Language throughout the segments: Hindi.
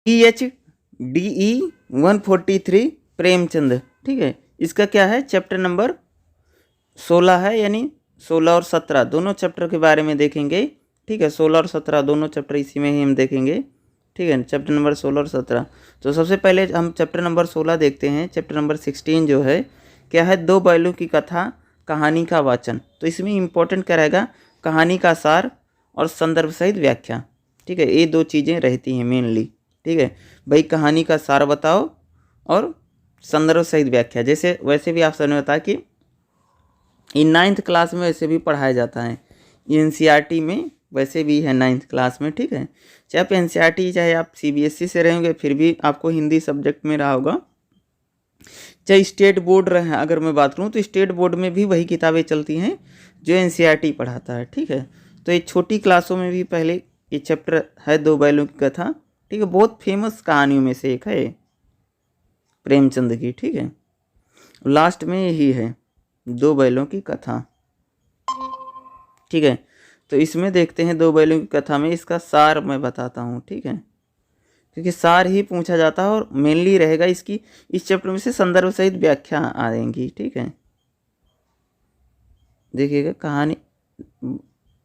PHDE 143 प्रेमचंद, ठीक है। इसका क्या है, चैप्टर नंबर 16 है, यानी 16 और 17 दोनों चैप्टर के बारे में देखेंगे, ठीक है। 16 और 17 दोनों चैप्टर इसी में ही हम देखेंगे, ठीक है। चैप्टर नंबर 16 और 17। तो सबसे पहले हम चैप्टर नंबर 16 देखते हैं। चैप्टर नंबर 16 जो है क्या है, दो बैलों की कथा, कहानी का वाचन। तो इसमें इम्पोर्टेंट क्या रहेगा, कहानी का सार और संदर्भ सहित व्याख्या, ठीक है। ये दो चीज़ें रहती हैं मेनली, ठीक है भाई। कहानी का सार बताओ और संदर्भ सहित व्याख्या। जैसे वैसे भी आप सबने बताया कि इन 9th क्लास में वैसे भी पढ़ाया जाता है, NCERT में वैसे भी है 9th क्लास में, ठीक है। चाहे आप NCERT चाहे आप CBSE से रहेंगे फिर भी आपको हिंदी सब्जेक्ट में रहा होगा। चाहे स्टेट बोर्ड रहे, अगर मैं बात करूँ तो स्टेट बोर्ड में भी वही किताबें चलती हैं जो NCERT पढ़ाता है, ठीक है। तो ये छोटी क्लासों में भी पहले ये चैप्टर है, दो बैलों की कथा, ठीक है। बहुत फेमस कहानियों में से एक है प्रेमचंद की, ठीक है। लास्ट में यही है, दो बैलों की कथा, ठीक है। तो इसमें देखते हैं दो बैलों की कथा में इसका सार मैं बताता हूँ, ठीक है, क्योंकि सार ही पूछा जाता है और मेनली रहेगा इसकी, इस चैप्टर में से संदर्भ सहित व्याख्या आएंगी, ठीक है। देखिएगा कहानी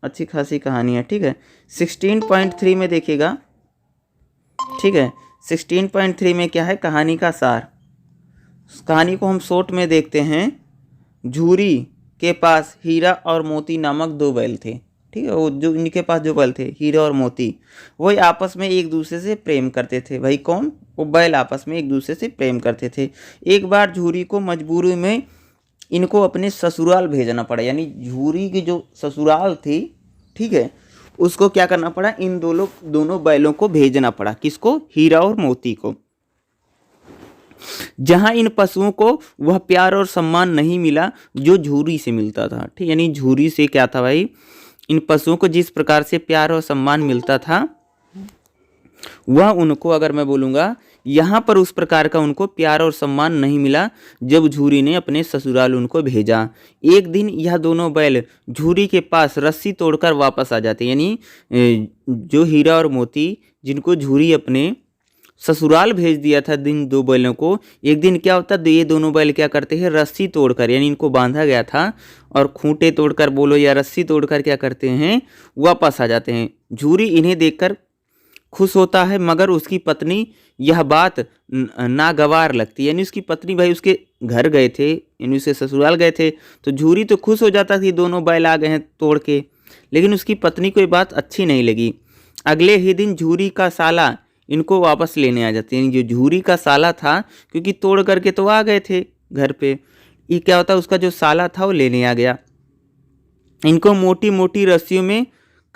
अच्छी खासी कहानी है, ठीक है। 16.3 में देखिएगा, ठीक है। 16.3 में क्या है, कहानी का सार। कहानी को हम शॉर्ट में देखते हैं। झूरी के पास हीरा और मोती नामक दो बैल थे, ठीक है। वो जो इनके पास जो बैल थे हीरा और मोती, वो आपस में एक दूसरे से प्रेम करते थे। भाई कौन, वो बैल आपस में एक दूसरे से प्रेम करते थे। एक बार झूरी को मजबूरी में इनको अपने ससुराल भेजना पड़ा, यानी झूरी की जो ससुराल थी, ठीक है, उसको क्या करना पड़ा, इन दोनों बैलों को भेजना पड़ा। किसको, हीरा और मोती को। जहां इन पशुओं को वह प्यार और सम्मान नहीं मिला जो झूरी से मिलता था, ठीक। यानी झूरी से क्या था भाई, इन पशुओं को जिस प्रकार से प्यार और सम्मान मिलता था वह उनको, अगर मैं बोलूँगा यहाँ पर उस प्रकार का उनको प्यार और सम्मान नहीं मिला जब झूरी ने अपने ससुराल उनको भेजा। एक दिन यह दोनों बैल झूरी के पास रस्सी तोड़कर वापस आ जाते, यानी जो हीरा और मोती जिनको झूरी अपने ससुराल भेज दिया था दिन दो बैलों को, एक दिन क्या होता है, ये दोनों बैल क्या करते हैं, रस्सी तोड़कर, यानी इनको बांधा गया था और खूंटे तोड़कर बोलो या रस्सी तोड़कर क्या करते हैं, वापस आ जाते हैं। झूरी इन्हें देखकर खुश होता है, मगर उसकी पत्नी यह बात नागवार लगती है, यानी उसकी पत्नी, भाई उसके घर गए थे, यानी उसके ससुराल गए थे, तो झूरी तो खुश हो जाता कि दोनों बैल आ गए हैं तोड़ के, लेकिन उसकी पत्नी को ये बात अच्छी नहीं लगी। अगले ही दिन झूरी का साला इनको वापस लेने आ जाते हैं। जो झूरी का साला था, क्योंकि तोड़ करके तो आ गए थे घर पे, ये क्या होता है, उसका जो साला था वो लेने आ गया। इनको मोटी मोटी रस्सियों में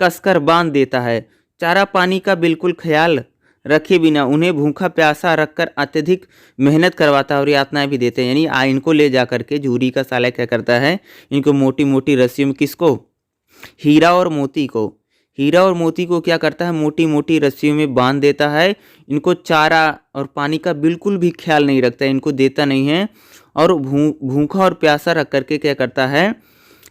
कसकर बांध देता है। चारा पानी का बिल्कुल ख्याल रखे बिना उन्हें भूखा प्यासा रखकर अत्यधिक मेहनत करवाता है और यातनाएं भी देते हैं। यानी इनको ले जा करके झूरी का साला क्या करता है, इनको मोटी मोटी रस्सियों में, किसको, हीरा और मोती को, हीरा और मोती को क्या करता है, मोटी मोटी रस्सियों में बांध देता है। इनको चारा और पानी का बिल्कुल भी ख्याल नहीं रखता है, इनको देता नहीं है और भूखा और प्यासा रख करके क्या करता है,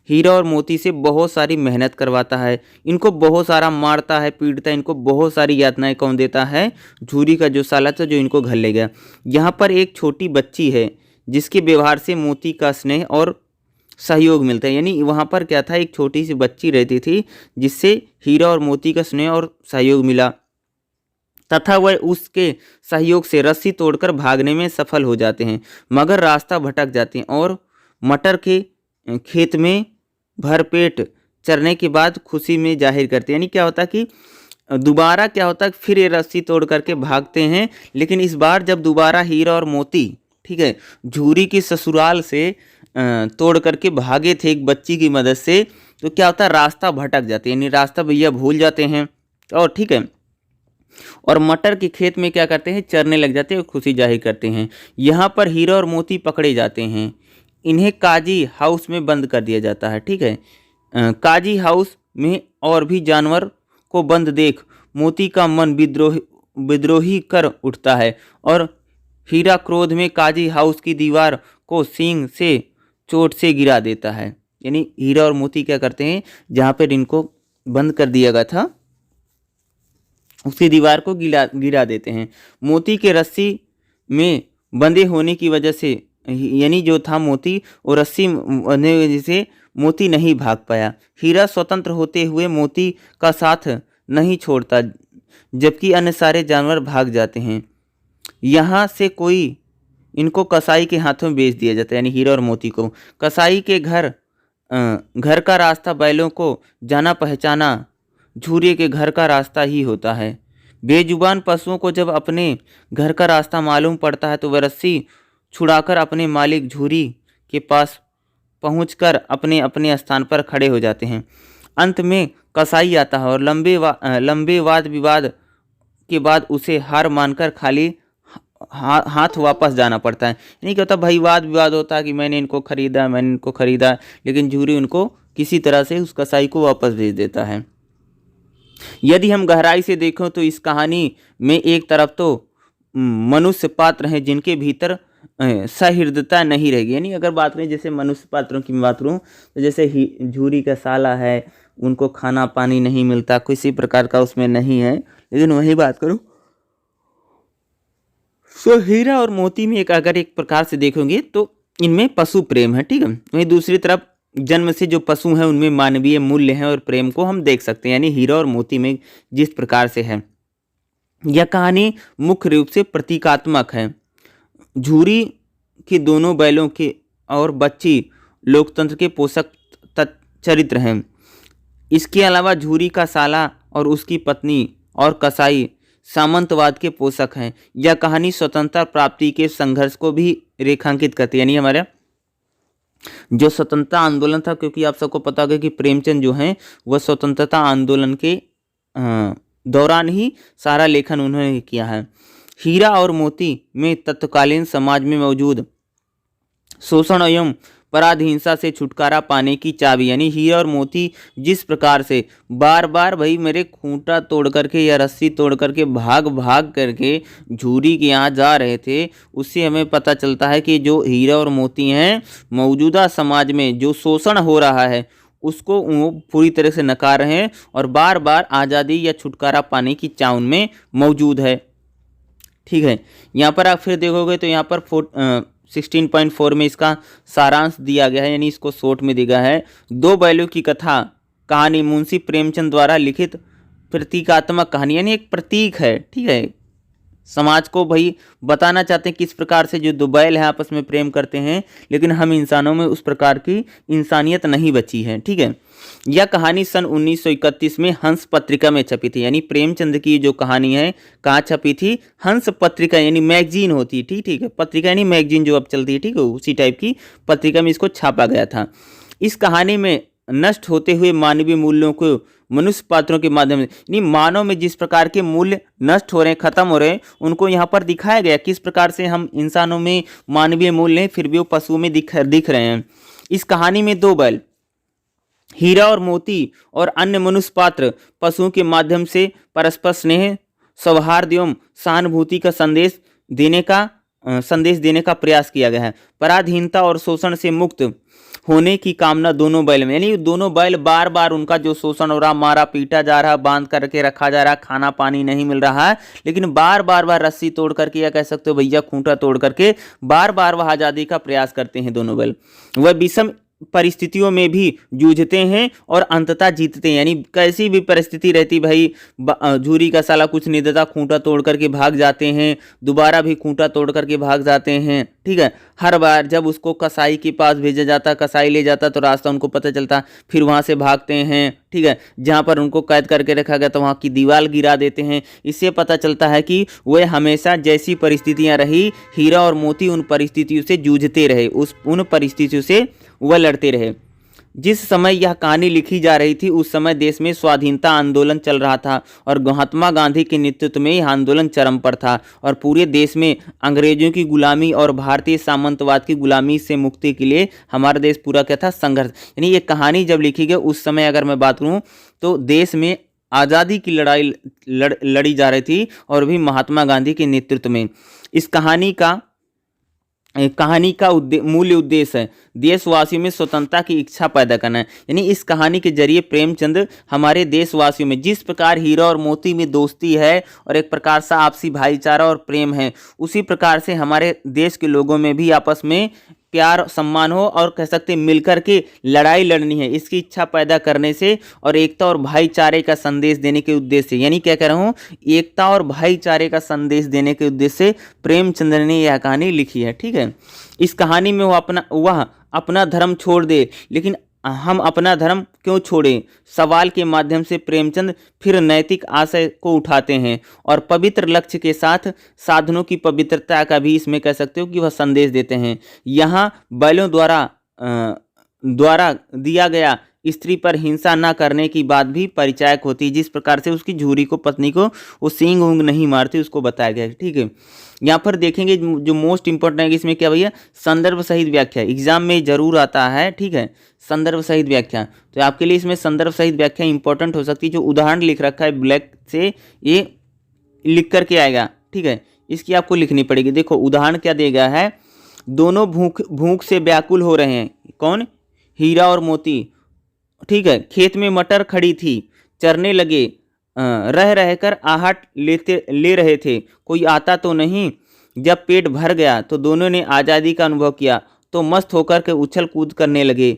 हीरा और मोती से बहुत सारी मेहनत करवाता है। इनको बहुत सारा मारता है, पीटता है, इनको बहुत सारी यातनाएं कौन देता है, झूरी का जो साला था जो इनको घर ले गया। यहाँ पर एक छोटी बच्ची है जिसके व्यवहार से मोती का स्नेह और सहयोग मिलता है। यानी वहाँ पर क्या था, एक छोटी सी बच्ची रहती थी जिससे हीरा और मोती का स्नेह और सहयोग मिला, तथा वह उसके सहयोग से रस्सी तोड़कर भागने में सफल हो जाते हैं, मगर रास्ता भटक जाते हैं और मटर के खेत में भरपेट चरने के बाद खुशी में जाहिर करते हैं। यानी क्या होता है कि दोबारा क्या होता है, फिर ये रस्सी तोड़ करके भागते हैं, लेकिन इस बार जब दोबारा हीरा और मोती, ठीक है, झूरी की ससुराल से तोड़ करके भागे थे एक बच्ची की मदद से, तो क्या होता है, रास्ता भटक जाते हैं, यानी रास्ता भैया भूल जाते हैं और, ठीक है, और मटर के खेत में क्या करते हैं, चरने लग जाते हैं और खुशी जाहिर करते हैं। यहाँ पर हीरा और मोती पकड़े जाते हैं, इन्हें काजी हाउस में बंद कर दिया जाता है, ठीक है। काजी हाउस में और भी जानवर को बंद देख मोती का मन विद्रोही कर उठता है और हीरा क्रोध में काजी हाउस की दीवार को सींग से चोट से गिरा देता है। यानी हीरा और मोती क्या करते हैं, जहाँ पर इनको बंद कर दिया गया था उसकी दीवार को गिरा देते हैं। मोती के रस्सी में बंधे होने की वजह से, यानी जो था मोती और रस्सी बंधे की वजह से मोती नहीं भाग पाया। हीरा स्वतंत्र होते हुए मोती का साथ नहीं छोड़ता, जबकि अन्य सारे जानवर भाग जाते हैं। यहाँ से कोई इनको कसाई के हाथों में बेच दिया जाता है, यानी हीरा और मोती को। कसाई के घर का रास्ता बैलों को जाना पहचाना झूरे के घर का रास्ता ही होता है। बेजुबान पशुओं को जब अपने घर का रास्ता मालूम पड़ता है तो वह रस्सी छुड़ाकर अपने मालिक झूरी के पास पहुंचकर अपने अपने स्थान पर खड़े हो जाते हैं। अंत में कसाई आता है और लंबे वाद विवाद के बाद उसे हार मानकर खाली हाथ वापस जाना पड़ता है। यानी क्या होता है, भाई वाद विवाद होता है कि मैंने इनको खरीदा, लेकिन झूरी उनको किसी तरह से उस कसाई को वापस भेज देता है। यदि हम गहराई से देखें तो इस कहानी में एक तरफ तो मनुष्य पात्र हैं जिनके भीतर सहृदयता नहीं रहेगी। यानी अगर बात करें जैसे मनुष्य पात्रों की बात करूँ तो जैसे झूरी का साला है, उनको खाना पानी नहीं मिलता, किसी प्रकार का उसमें नहीं है। लेकिन वही बात करूँ तो हीरा और मोती में अगर एक प्रकार से देखोगे तो इनमें पशु प्रेम है, ठीक है। वहीं दूसरी तरफ जन्म से जो पशु हैं उनमें मानवीय मूल्य हैं और प्रेम को हम देख सकते हैं, यानी हीरा और मोती में जिस प्रकार से है। यह कहानी मुख्य रूप से प्रतीकात्मक है। झूरी के दोनों बैलों के और बच्ची लोकतंत्र के पोषक चरित्र हैं। इसके अलावा झूरी का साला और उसकी पत्नी और कसाई सामंतवाद के पोषक हैं। यह कहानी स्वतंत्रता प्राप्ति के संघर्ष को भी रेखांकित करती है, यानी हमारे जो स्वतंत्रता आंदोलन था, क्योंकि आप सबको पता होगा कि प्रेमचंद जो हैं वह स्वतंत्रता आंदोलन के दौरान ही सारा लेखन उन्होंने किया है। हीरा और मोती में तत्कालीन समाज में मौजूद शोषण एवं पराधीनता से छुटकारा पाने की चाबी, यानी हीरा और मोती जिस प्रकार से बार बार भाई मेरे खूंटा तोड़ करके या रस्सी तोड़ करके भाग भाग करके झूरी के यहाँ जा रहे थे, उससे हमें पता चलता है कि जो हीरा और मोती हैं मौजूदा समाज में जो शोषण हो रहा है उसको वो पूरी तरह से नकार रहे हैं और बार बार आज़ादी या छुटकारा पाने की चाह उनमें मौजूद है, ठीक है। यहाँ पर आप फिर देखोगे तो यहाँ पर 16.4 में इसका सारांश दिया गया है, यानी इसको शॉर्ट में दिया है। दो बैलों की कहानी मुंशी प्रेमचंद द्वारा लिखित प्रतीकात्मक कहानी, यानी एक प्रतीक है, ठीक है। समाज को भाई बताना चाहते हैं किस प्रकार से जो दो बैल हैं आपस में प्रेम करते हैं, लेकिन हम इंसानों में उस प्रकार की इंसानियत नहीं बची है, ठीक है। यह कहानी सन 1931 में हंस पत्रिका में छपी थी, यानी प्रेमचंद की जो कहानी है कहाँ छपी थी, हंस पत्रिका, यानी मैगजीन होती है, ठीक है। पत्रिका यानी मैगजीन जो अब चलती है, ठीक है, उसी टाइप की पत्रिका में इसको छापा गया था। इस कहानी में नष्ट होते हुए मानवीय मूल्यों को मनुष्य पात्रों के माध्यम से, यानी मानव में जिस प्रकार के मूल्य नष्ट हो रहे हैं, खत्म हो रहे हैं, उनको यहाँ पर दिखाया गया किस प्रकार से हम इंसानों में मानवीय मूल्य हैं फिर भी वो पशुओं में दिख रहे हैं। इस कहानी में दो बैल हीरा और मोती और अन्य मनुष्य पात्र पशुओं के माध्यम से परस्पर स्नेह, सौहार्द एवं सहानुभूति का संदेश देने का प्रयास किया गया है। पराधीनता और शोषण से मुक्त होने की कामना दोनों बैल में, यानी दोनों बैल बार बार उनका जो शोषण हो रहा, मारा पीटा जा रहा, बांध करके रखा जा रहा, खाना पानी नहीं मिल रहा है, लेकिन बार बार रस्सी तोड़ करके या कह सकते हो भैया खूंटा तोड़ करके बार बार वह आज़ादी का प्रयास करते हैं दोनों बैल। वह विषम परिस्थितियों में भी जूझते हैं और अंततः जीतते हैं, यानी कैसी भी परिस्थिति रहती भाई झूरी का साला कुछ नहीं देता, खूंटा तोड़ करके भाग जाते हैं, दोबारा भी खूंटा तोड़ करके भाग जाते हैं, ठीक है। हर बार जब उसको कसाई के पास भेजा जाता, कसाई ले जाता तो रास्ता उनको पता चलता, फिर वहाँ से भागते हैं, ठीक है। जहाँ पर उनको कैद करके रखा गया तो वहाँ की दीवार गिरा देते हैं। इससे पता चलता है कि वे हमेशा जैसी परिस्थितियाँ रही, हीरा और मोती उन परिस्थितियों से जूझते रहे, उन परिस्थितियों से वह लड़ते रहे। जिस समय यह कहानी लिखी जा रही थी उस समय देश में स्वाधीनता आंदोलन चल रहा था और महात्मा गांधी के नेतृत्व में यह आंदोलन चरम पर था और पूरे देश में अंग्रेजों की गुलामी और भारतीय सामंतवाद की गुलामी से मुक्ति के लिए हमारा देश पूरा क्या था, संघर्ष। यानी ये कहानी जब लिखी गई उस समय अगर मैं बात करूँ तो देश में आज़ादी की लड़ाई लड़ी जा रही थी और भी महात्मा गांधी के नेतृत्व में। इस कहानी का कहानी का मूल उद्देश्य है देशवासियों में स्वतंत्रता की इच्छा पैदा करना है। यानी इस कहानी के जरिए प्रेमचंद हमारे देशवासियों में जिस प्रकार हीरा और मोती में दोस्ती है और एक प्रकार से आपसी भाईचारा और प्रेम है, उसी प्रकार से हमारे देश के लोगों में भी आपस में प्यार सम्मान हो और कह सकते मिलकर के लड़ाई लड़नी है, इसकी इच्छा पैदा करने से और एकता और भाईचारे का संदेश देने के उद्देश्य से, यानी क्या कह रहा हूँ, एकता और भाईचारे का संदेश देने के उद्देश्य से प्रेमचंद ने यह कहानी लिखी है। ठीक है, इस कहानी में वह अपना धर्म छोड़ दे, लेकिन हम अपना धर्म क्यों छोड़ें, सवाल के माध्यम से प्रेमचंद फिर नैतिक आशय को उठाते हैं और पवित्र लक्ष्य के साथ साधनों की पवित्रता का भी इसमें कह सकते हो कि वह संदेश देते हैं। यहाँ बैलों द्वारा दिया गया स्त्री पर हिंसा न करने की बात भी परिचायक होती है, जिस प्रकार से उसकी झूरी को, पत्नी को वो सींग ऊंग नहीं मारती, उसको बताया गया है। ठीक है, यहाँ पर देखेंगे जो मोस्ट इंपॉर्टेंट है इसमें क्या भैया, संदर्भ सहित व्याख्या एग्जाम में जरूर आता है। ठीक है, संदर्भ सहित व्याख्या, तो आपके लिए इसमें संदर्भ सहित व्याख्या इंपॉर्टेंट हो सकती है। जो उदाहरण लिख रखा है ब्लैक से ये लिख करके आएगा। ठीक है, इसकी आपको लिखनी पड़ेगी। देखो उदाहरण क्या देगा है, दोनों भूख से व्याकुल हो रहे हैं, कौन, हीरा और मोती। ठीक है, खेत में मटर खड़ी थी, चरने लगे, रह रहकर आहट ले रहे थे, कोई आता तो नहीं। जब पेट भर गया तो दोनों ने आज़ादी का अनुभव किया तो मस्त होकर के उछल कूद करने लगे।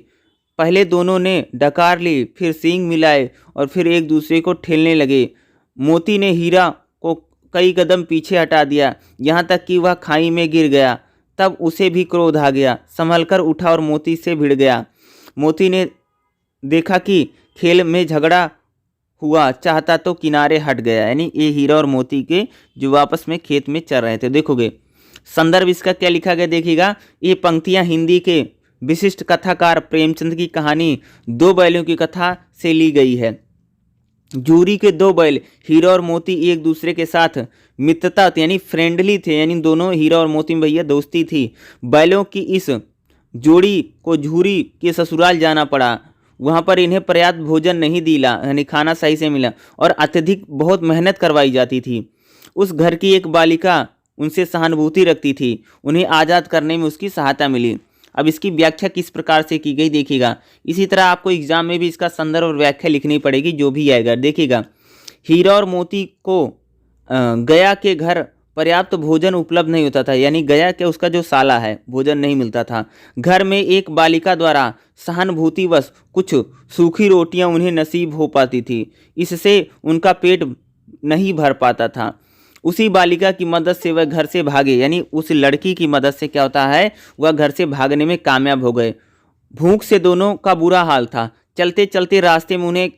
पहले दोनों ने डकार ली, फिर सींग मिलाए और फिर एक दूसरे को ठेलने लगे। मोती ने हीरा को कई कदम पीछे हटा दिया, यहाँ तक कि वह खाई में गिर गया। तब उसे भी क्रोध आ गया, संभलकर उठा और मोती से भिड़ गया। मोती ने देखा कि खेल में झगड़ा हुआ, चाहता तो किनारे हट गया। यानी ये हीरा और मोती के जो आपस में खेत में चल रहे थे। देखोगे संदर्भ इसका क्या लिखा गया, देखिएगा, ये पंक्तियां हिंदी के विशिष्ट कथाकार प्रेमचंद की कहानी दो बैलों की कथा से ली गई है। जूरी के दो बैल हीरा और मोती एक दूसरे के साथ मित्रता यानी फ्रेंडली थे, यानी दोनों हीरा और मोती में भैया दोस्ती थी। बैलों की इस जोड़ी को झूरी के ससुराल जाना पड़ा, वहाँ पर इन्हें पर्याप्त भोजन नहीं दिला, यानी खाना सही से मिला, और अत्यधिक बहुत मेहनत करवाई जाती थी। उस घर की एक बालिका उनसे सहानुभूति रखती थी, उन्हें आज़ाद करने में उसकी सहायता मिली। अब इसकी व्याख्या किस प्रकार से की गई देखिएगा। इसी तरह आपको एग्जाम में भी इसका संदर्भ और व्याख्या लिखनी पड़ेगी, जो भी आएगा। देखिएगा, हीरा और मोती को गया के घर पर्याप्त भोजन उपलब्ध नहीं होता था, यानी गया के उसका जो साला है भोजन नहीं मिलता था। घर में एक बालिका द्वारा सहानुभूतिवश कुछ सूखी रोटियां उन्हें नसीब हो पाती थी, इससे उनका पेट नहीं भर पाता था। उसी बालिका की मदद से वह घर से भागे, यानी उस लड़की की मदद से क्या होता है, वह घर से भागने में कामयाब हो गए। भूख से दोनों का बुरा हाल था। चलते चलते रास्ते में उन्हें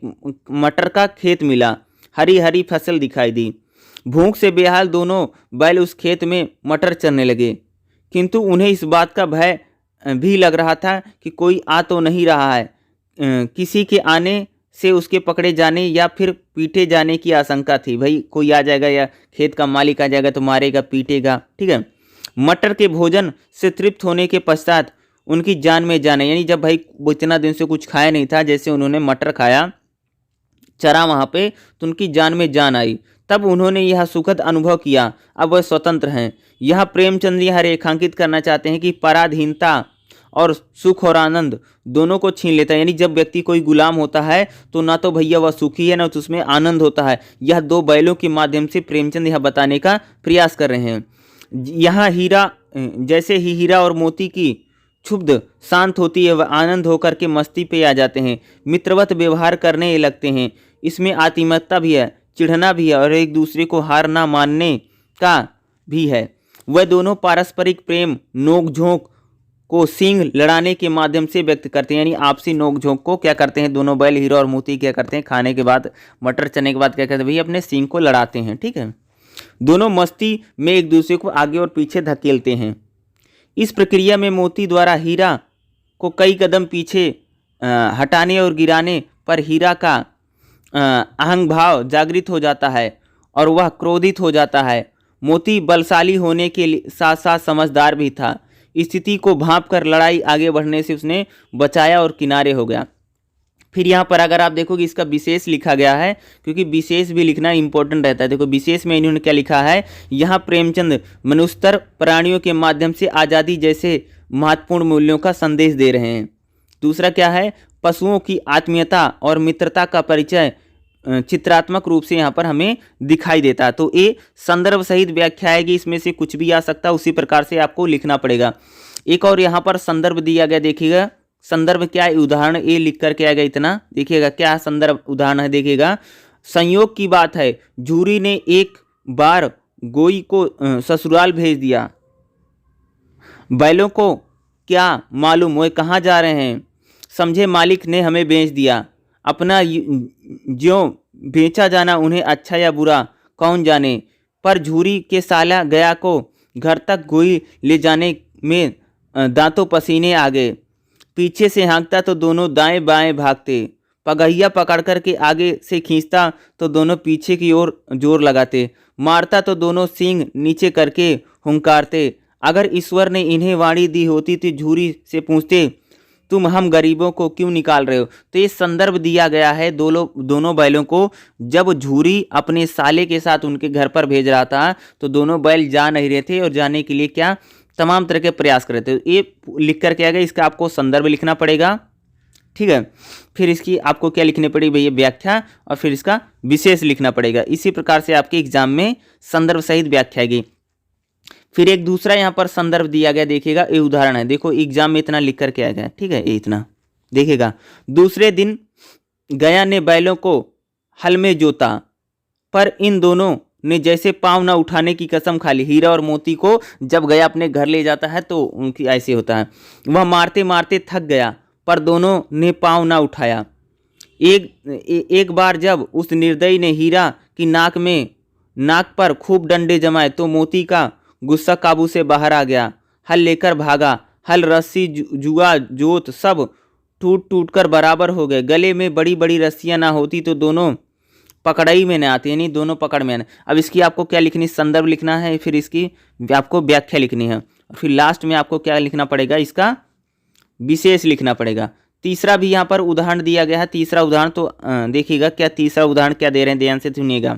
मटर का खेत मिला, हरी हरी फसल दिखाई दी। भूख से बेहाल दोनों बैल उस खेत में मटर चरने लगे, किंतु उन्हें इस बात का भय भी लग रहा था कि कोई आ तो नहीं रहा है। किसी के आने से उसके पकड़े जाने या फिर पीटे जाने की आशंका थी। भाई कोई आ जाएगा या खेत का मालिक आ जाएगा तो मारेगा पीटेगा। ठीक है, मटर के भोजन से तृप्त होने के पश्चात उनकी जान में जाने, यानी जब भाई इतना दिन से कुछ खाया नहीं था, जैसे उन्होंने मटर खाया, चरा वहाँ पे, तो उनकी जान में जान आई। तब उन्होंने यह सुखद अनुभव किया, अब वह स्वतंत्र हैं। यह प्रेमचंद यह रेखांकित करना चाहते हैं कि पराधीनता और सुख और आनंद दोनों को छीन लेता है। यानी जब व्यक्ति कोई गुलाम होता है तो ना तो भैया वह सुखी है ना तो उसमें आनंद होता है। यह दो बैलों के माध्यम से प्रेमचंद यह बताने का प्रयास कर रहे हैं। यहाँ हीरा, जैसे ही हीरा और मोती की क्षुब्ध शांत होती है, वह आनंद होकर के मस्ती पे आ जाते हैं, मित्रवत व्यवहार करने लगते हैं। इसमें आत्मीयता भी है, चिढ़ना भी है और एक दूसरे को हार ना मानने का भी है। वह दोनों पारस्परिक प्रेम नोक-झोंक को सींग लड़ाने के माध्यम से व्यक्त करते हैं, यानी आपसी नोक-झोंक को क्या करते हैं, दोनों बैल हीरा और मोती क्या करते हैं, खाने के बाद, मटर चने के बाद क्या करते हैं, भैया अपने सींग को लड़ाते हैं। ठीक है, दोनों मस्ती में एक दूसरे को आगे और पीछे धकेलते हैं। इस प्रक्रिया में मोती द्वारा हीरा को कई कदम पीछे हटाने और गिराने पर हीरा का अहंग भाव जागृत हो जाता है और वह क्रोधित हो जाता है। मोती बलशाली होने के साथ साथ समझदार भी था। स्थिति को भांप कर लड़ाई आगे बढ़ने से उसने बचाया और किनारे हो गया। फिर यहाँ पर अगर आप देखोगे इसका विशेष लिखा गया है, क्योंकि विशेष भी लिखना इंपॉर्टेंट रहता है। देखो विशेष में इन्होंने क्या लिखा है, यहाँ प्रेमचंद मनुष्यतर प्राणियों के माध्यम से आज़ादी जैसे महत्वपूर्ण मूल्यों का संदेश दे रहे हैं। दूसरा क्या है, पशुओं की आत्मीयता और मित्रता का परिचय चित्रात्मक रूप से यहाँ पर हमें दिखाई देता है। तो ये संदर्भ सहित व्याख्या आएगी, इसमें से कुछ भी आ सकता है, उसी प्रकार से आपको लिखना पड़ेगा। एक और यहाँ पर संदर्भ दिया गया, देखिएगा संदर्भ क्या है, उदाहरण ए लिख करके आएगा इतना, देखिएगा क्या संदर्भ उदाहरण है। देखिएगा संयोग की बात है, झूरी ने एक बार गोई को ससुराल भेज दिया, बैलों को क्या मालूम वे कहाँ जा रहे हैं, समझे मालिक ने हमें बेच दिया, अपना ज्यों बेचा जाना उन्हें अच्छा या बुरा कौन जाने, पर झूरी के साला गया को घर तक गोई ले जाने में दांतों पसीने आ गए, पीछे से हाँकता तो दोनों दाएं बाएं भागते, पगहिया पकड़ कर के आगे से खींचता तो दोनों पीछे की ओर जोर लगाते, मारता तो दोनों सींग नीचे करके हुंकारते। अगर ईश्वर ने इन्हें वाणी दी होती तो झूरी से पूछते, तुम हम गरीबों को क्यों निकाल रहे हो। तो ये संदर्भ दिया गया है दोनों बैलों को, जब झूरी अपने साले के साथ उनके घर पर भेज रहा था तो दोनों बैल जा नहीं रहे थे और जाने के लिए क्या तमाम तरह के प्रयास कर रहे थे। ये लिख कर के आएगा, इसका आपको संदर्भ लिखना पड़ेगा, ठीक है। फिर इसकी आपको क्या लिखनी पड़ेगी भैया, व्याख्या, और फिर इसका विशेष लिखना पड़ेगा। इसी प्रकार से आपके एग्जाम में संदर्भ सहित व्याख्या आएगी। फिर एक दूसरा यहाँ पर संदर्भ दिया गया, देखिएगा ये उदाहरण है, देखो एग्जाम में इतना लिख करके आएगा, ठीक है, ये इतना देखिएगा। दूसरे दिन गया ने बैलों को हल में जोता, पर इन दोनों ने जैसे पाँव ना उठाने की कसम खा ली। हीरा और मोती को जब गया अपने घर ले जाता है तो उनकी ऐसे होता है, वह मारते मारते थक गया पर दोनों ने पाँव ना उठाया। एक बार जब उस निर्दयी ने हीरा की नाक पर खूब डंडे जमाए तो मोती का गुस्सा काबू से बाहर आ गया, हल लेकर भागा। हल, रस्सी, जुआ, जोत सब टूट टूट कर बराबर हो गए। गले में बड़ी बड़ी रस्सियां ना होती तो दोनों पकड़ाई में न आती, यानी दोनों पकड़ में न। अब इसकी आपको क्या लिखनी, संदर्भ लिखना है, फिर इसकी आपको व्याख्या लिखनी है, और फिर लास्ट में आपको क्या लिखना पड़ेगा, इसका विशेष लिखना पड़ेगा। तीसरा भी यहाँ पर उदाहरण दिया गया है। तीसरा उदाहरण तो देखिएगा क्या तीसरा उदाहरण क्या दे रहे हैं, ध्यान से सुनिएगा।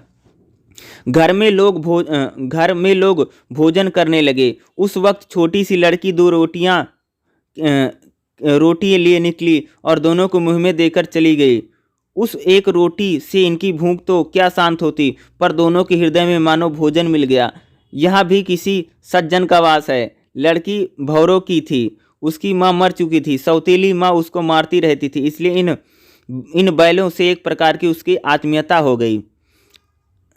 घर में लोग भोजन करने लगे। उस वक्त छोटी सी लड़की दो रोटियां लिए निकली और दोनों को मुंह में देकर चली गई। उस एक रोटी से इनकी भूख तो क्या शांत होती, पर दोनों के हृदय में मानो भोजन मिल गया। यहाँ भी किसी सज्जन का वास है। लड़की भौरों की थी, उसकी माँ मर चुकी थी, सौतेली माँ उसको मारती रहती थी, इसलिए इन बैलों से एक प्रकार की उसकी आत्मीयता हो गई।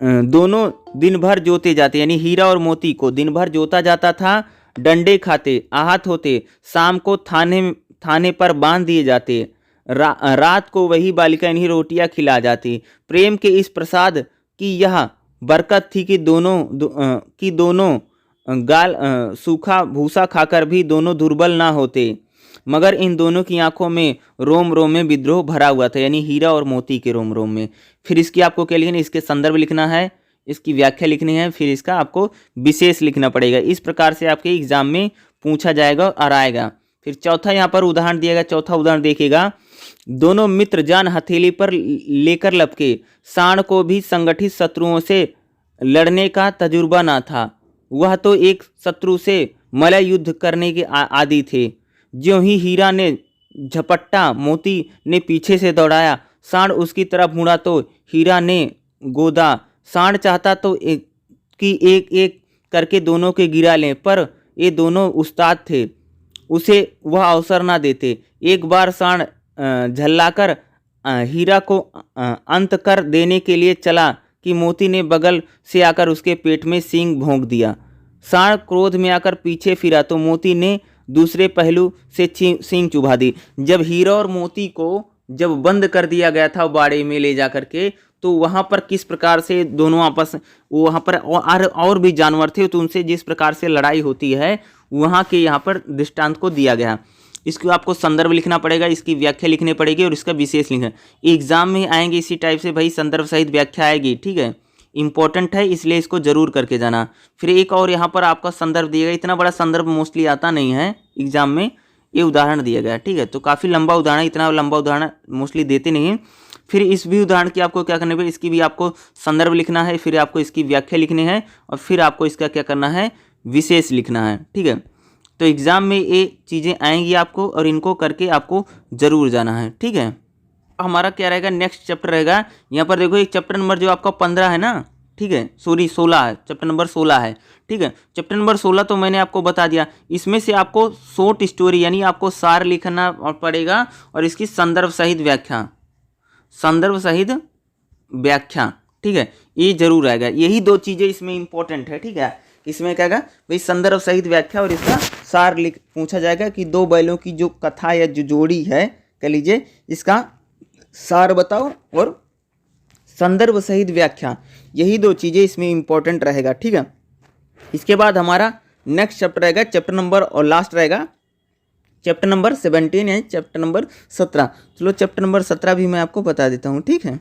दोनों दिन भर जोते जाते, यानी हीरा और मोती को दिन भर जोता जाता था, डंडे खाते, आहत होते, शाम को थाने पर बांध दिए जाते, रात को वही बालिका इन्हीं रोटियां खिला जाती। प्रेम के इस प्रसाद की यह बरकत थी कि दोनों गाल सूखा भूसा खाकर भी दोनों दुर्बल ना होते, मगर इन दोनों की आंखों में रोम रोम में विद्रोह भरा हुआ था, यानी हीरा और मोती के रोम रोम में। फिर इसकी आपको क्या लिखना है, इसके संदर्भ लिखना है, इसकी व्याख्या लिखनी है, फिर इसका आपको विशेष लिखना पड़ेगा। इस प्रकार से आपके एग्जाम में पूछा जाएगा और आएगा। फिर चौथा यहाँ पर उदाहरण दिया गया, चौथा उदाहरण देखिएगा। दोनों मित्र जान हथेली पर लेकर लपके, सांड को भी संगठित शत्रुओं से लड़ने का तजुर्बा ना था, वह तो एक शत्रु से मलय युद्ध करने के आदी थे। ज्यों ही हीरा ने झपट्टा मोती ने पीछे से दौड़ाया, सांड उसकी तरफ मुड़ा तो हीरा ने गोदा। सांड चाहता तो एक एक करके दोनों के गिरा लें, पर ये दोनों उस्ताद थे, उसे वह अवसर ना देते। एक बार सांड झल्लाकर हीरा को अंत कर देने के लिए चला कि मोती ने बगल से आकर उसके पेट में सींग भोंक दिया। सांड क्रोध में आकर पीछे फिरा तो मोती ने दूसरे पहलू से सींग चुभा दी। जब हीरा और मोती को जब बंद कर दिया गया था बाड़े में ले जा करके, तो वहाँ पर किस प्रकार से दोनों आपस, वहाँ पर और भी जानवर थे, तो उनसे जिस प्रकार से लड़ाई होती है वहाँ के यहाँ पर दृष्टांत को दिया गया। इसको आपको संदर्भ लिखना पड़ेगा, इसकी व्याख्या लिखनी पड़ेगी और इसका विशेष लिखना। एग्जाम में आएंगे इसी टाइप से भाई, संदर्भ सहित व्याख्या आएगी, ठीक है, इंपॉर्टेंट है, इसलिए इसको जरूर करके जाना। फिर एक और यहाँ पर आपका संदर्भ दिएगा, इतना बड़ा संदर्भ मोस्टली आता नहीं है एग्जाम में, ये उदाहरण दिया गया है, ठीक है। तो काफ़ी लंबा उदाहरण, इतना लंबा उदाहरण मोस्टली देते नहीं हैं। फिर इस भी उदाहरण की आपको क्या करना है, इसकी भी आपको संदर्भ लिखना है, फिर आपको इसकी व्याख्या लिखनी है और फिर आपको इसका क्या करना है, विशेष लिखना है, ठीक है। तो एग्ज़ाम में ये चीज़ें आएंगी आपको और इनको करके आपको ज़रूर जाना है, ठीक है। हमारा क्या रहेगा, नेक्स्ट चैप्टर रहेगा। यहाँ पर देखो एक चैप्टर नंबर जो आपका 15 है ना, ठीक है, सॉरी 16 है, चैप्टर नंबर 16 है, ठीक है। चैप्टर नंबर 16 तो मैंने आपको बता दिया, इसमें से आपको शॉर्ट स्टोरी यानी आपको सार लिखना पड़ेगा और इसकी संदर्भ सहित व्याख्या, संदर्भ सहित व्याख्या, ठीक है, ये जरूर आएगा। यही दो चीज़ें इसमें इंपॉर्टेंट है, ठीक है। इसमें क्या है भाई, संदर्भ सहित व्याख्या और इसका सार लिख पूछा जाएगा कि दो बैलों की जो कथा या जो जोड़ी है, कह लीजिए, इसका सार बताओ और संदर्भ सहित व्याख्या, यही दो चीज़ें इसमें इंपॉर्टेंट रहेगा, ठीक है। इसके बाद हमारा नेक्स्ट चैप्टर रहेगा, चैप्टर नंबर और लास्ट रहेगा चैप्टर नंबर 17 या चैप्टर नंबर 17। चलो चैप्टर नंबर 17 भी मैं आपको बता देता हूँ, ठीक है।